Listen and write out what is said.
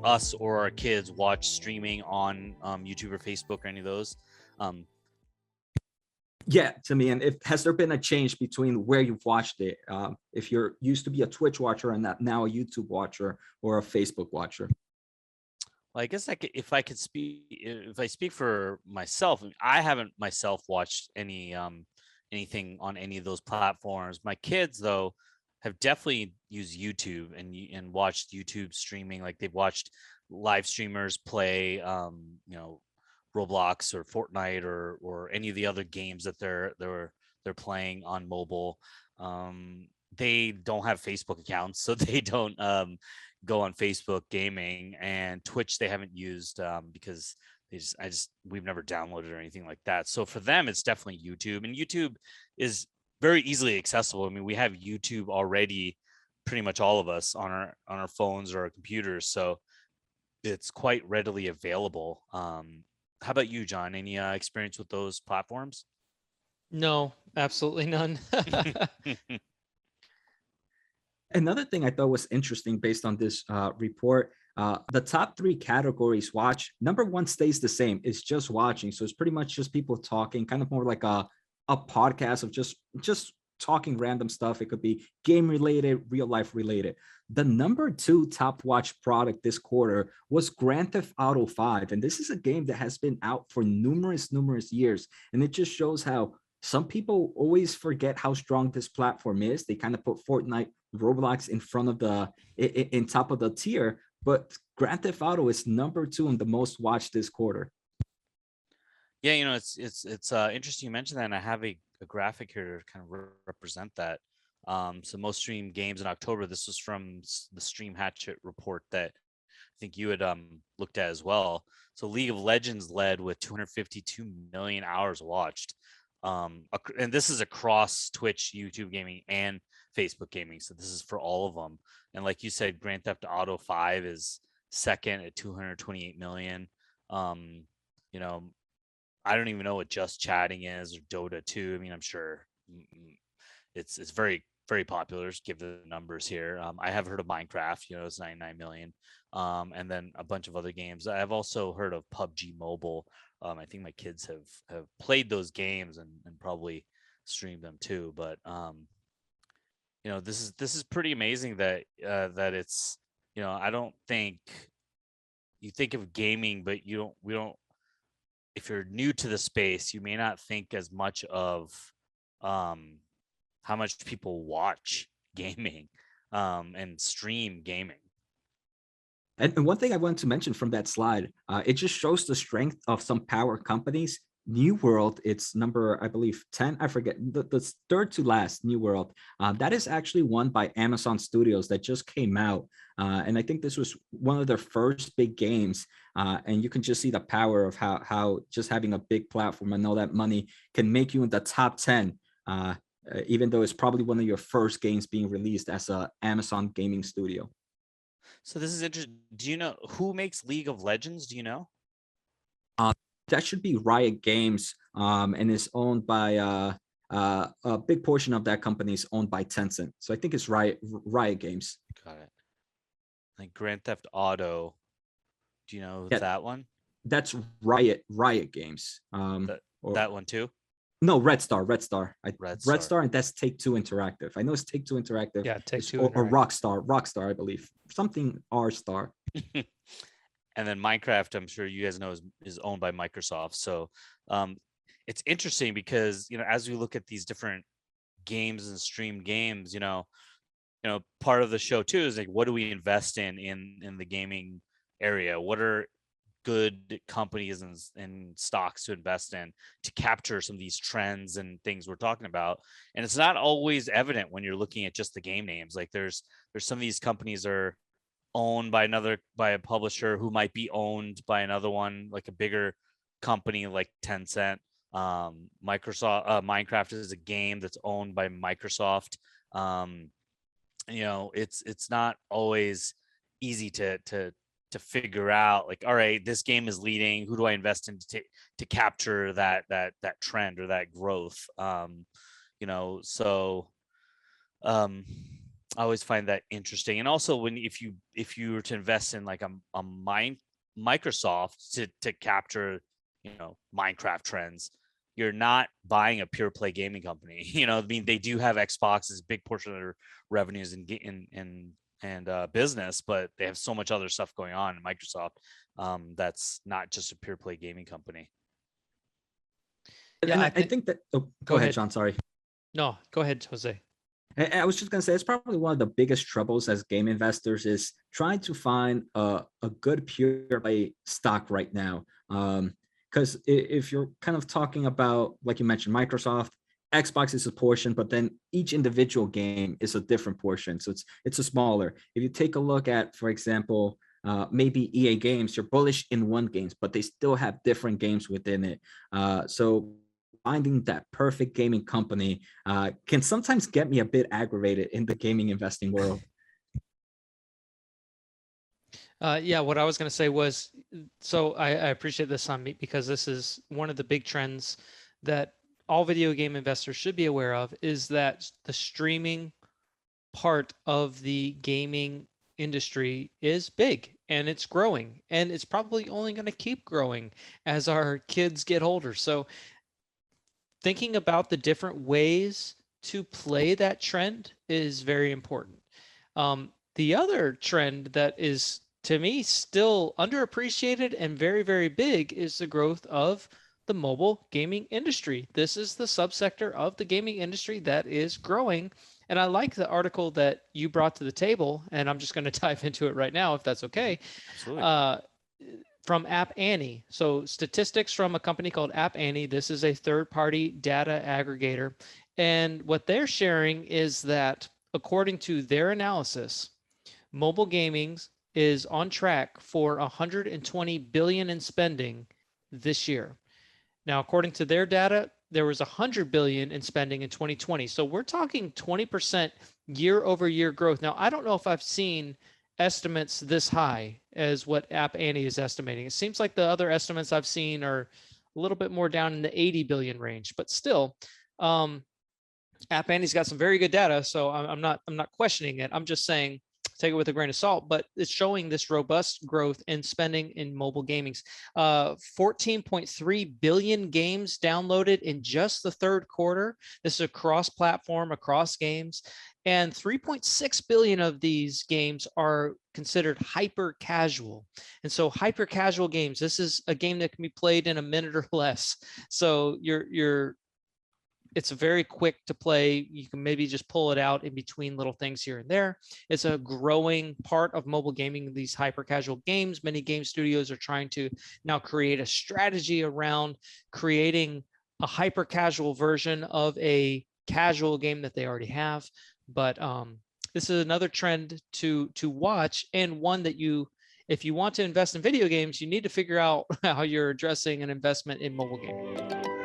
us or our kids watch streaming on YouTube or Facebook or any of those. Um, Yeah, to me. And if has there been a change between where you've watched it? If you're used to be a Twitch watcher and that now a YouTube watcher or a Facebook watcher? well, I guess if I could speak, if I speak for myself, I haven't myself watched anything on any of those platforms. My kids, though, have definitely used YouTube and watched YouTube streaming. Like they've watched live streamers play, Roblox or Fortnite or any of the other games that they're playing on mobile. They don't have Facebook accounts, so they don't go on Facebook gaming, and Twitch they haven't used because we've never downloaded or anything like that. So for them, it's definitely YouTube, and YouTube is very easily accessible. I mean, we have YouTube already, pretty much all of us on our phones or our computers, so it's quite readily available. How about you, John? Any experience with those platforms? No, absolutely none. Another thing I thought was interesting based on this report, the top three categories watch, number one stays the same. It's just watching. So it's pretty much just people talking, kind of more like a podcast of just talking random stuff. It could be game related, real life related. The number two top watch product this quarter was Grand Theft Auto 5. And this is a game that has been out for numerous years. And it just shows how some people always forget how strong this platform is. They kind of put Fortnite, Roblox in front of in top of the tier, but Grand Theft Auto is number two on the most watched this quarter. Yeah, it's interesting you mentioned that, and I have a graphic here to kind of represent that. So most streamed games in October. This was from the Stream Hatchet report that I think you had looked at as well. So League of Legends led with 252 million hours watched, and this is across Twitch, YouTube gaming, and Facebook gaming. So this is for all of them. And like you said, Grand Theft Auto 5 is second at 228 million. Um, you know, I don't even know what Just Chatting is or Dota 2. I mean, I'm sure it's very popular. Just give the numbers here. I have heard of Minecraft. It's 99 million. And then a bunch of other games. I've also heard of PUBG Mobile. I think my kids have played those games and probably streamed them too. But this is pretty amazing that that it's I don't think you think of gaming, but we don't if you're new to the space, you may not think as much of um, how much people watch gaming and stream gaming. And one thing I wanted to mention from that slide, it just shows the strength of some power companies. New World, it's number, I believe, 10. I forget the third to last, New World. That is actually won by Amazon Studios that just came out. And I think this was one of their first big games. And you can just see the power of how just having a big platform and all that money can make you in the top 10, even though it's probably one of your first games being released as a Amazon gaming studio. So this is interesting. Do you know who makes League of Legends? Do you know? Uh, that should be Riot Games, and is owned by a big portion of that company is owned by Tencent. So I think it's Riot Games. Got it. Like Grand Theft Auto. Do you know Yeah, that one? that's Riot Games. That Or that one too? no, Red Star, Red Red Star. Star, and that's Take Two Interactive. I know it's Take Two Interactive. Yeah, Take Two Or Interactive. Rockstar, I believe, something R Star. And then Minecraft, I'm sure you guys know, is owned by Microsoft. So um, it's interesting because as we look at these different games and streamed games, part of the show too is like, what do we invest in the gaming area? What are good companies and stocks to invest in to capture some of these trends and things we're talking about? And it's not always evident when you're looking at just the game names. Like there's some of these companies are owned by a publisher who might be owned by another one, like a bigger company like Tencent. Microsoft Minecraft is a game that's owned by Microsoft. um, it's not always easy to figure out, like, all right, this game is leading, who do I invest in to capture that trend or that growth. So um I always find that interesting. And also when if you were to invest in like Microsoft to capture, Minecraft trends, you're not buying a pure play gaming company. I mean, they do have Xbox as a big portion of their revenues and business, but they have so much other stuff going on in Microsoft, that's not just a pure play gaming company. And, Yeah, and I I think. think that. Oh, go Go ahead, ahead. John. Sorry. No, go ahead, Jose. I was just gonna say it's probably one of the biggest troubles as game investors is trying to find a good pure play stock right now. Because if you're kind of talking about, like you mentioned, Microsoft, Xbox is a portion, but then each individual game is a different portion, so it's a smaller. If you take a look at, for example, maybe EA Games, you're bullish in one games, but they still have different games within it. So finding that perfect gaming company can sometimes get me a bit aggravated in the gaming investing world. Yeah, what I was going to say was, so I appreciate this on me because this is one of the big trends that all video game investors should be aware of, is that the streaming part of the gaming industry is big and it's growing, and it's probably only going to keep growing as our kids get older. So thinking about the different ways to play that trend is very important. The other trend that is, to me, still underappreciated and very, very big is the growth of the mobile gaming industry. This is the subsector of the gaming industry that is growing. And I like the article that you brought to the table, and I'm just going to dive into it right now, if that's okay. Absolutely. From App Annie. So statistics from a company called App Annie. This is a third-party data aggregator. And what they're sharing is that according to their analysis, mobile gaming is on track for 120 billion in spending this year. Now, according to their data, there was 100 billion in spending in 2020. So we're talking 20% year over year growth. Now, I don't know if I've seen estimates this high as what App Annie is estimating. It seems like the other estimates I've seen are a little bit more down in the 80 billion range, but still, App Annie's got some very good data, so I'm not questioning it. I'm just saying take it with a grain of salt, but it's showing this robust growth in spending in mobile gaming. 14.3 billion games downloaded in just the third quarter. This is across platform, across games, and 3.6 billion of these games are considered hyper casual. And so hyper casual games, this is a game that can be played in a minute or less. So it's very quick to play. You can maybe just pull it out in between little things here and there. It's a growing part of mobile gaming, these hyper casual games. Many game studios are trying to now create a strategy around creating a hyper casual version of a casual game that they already have. But this is another trend to watch, and one that if you want to invest in video games, you need to figure out how you're addressing an investment in mobile gaming.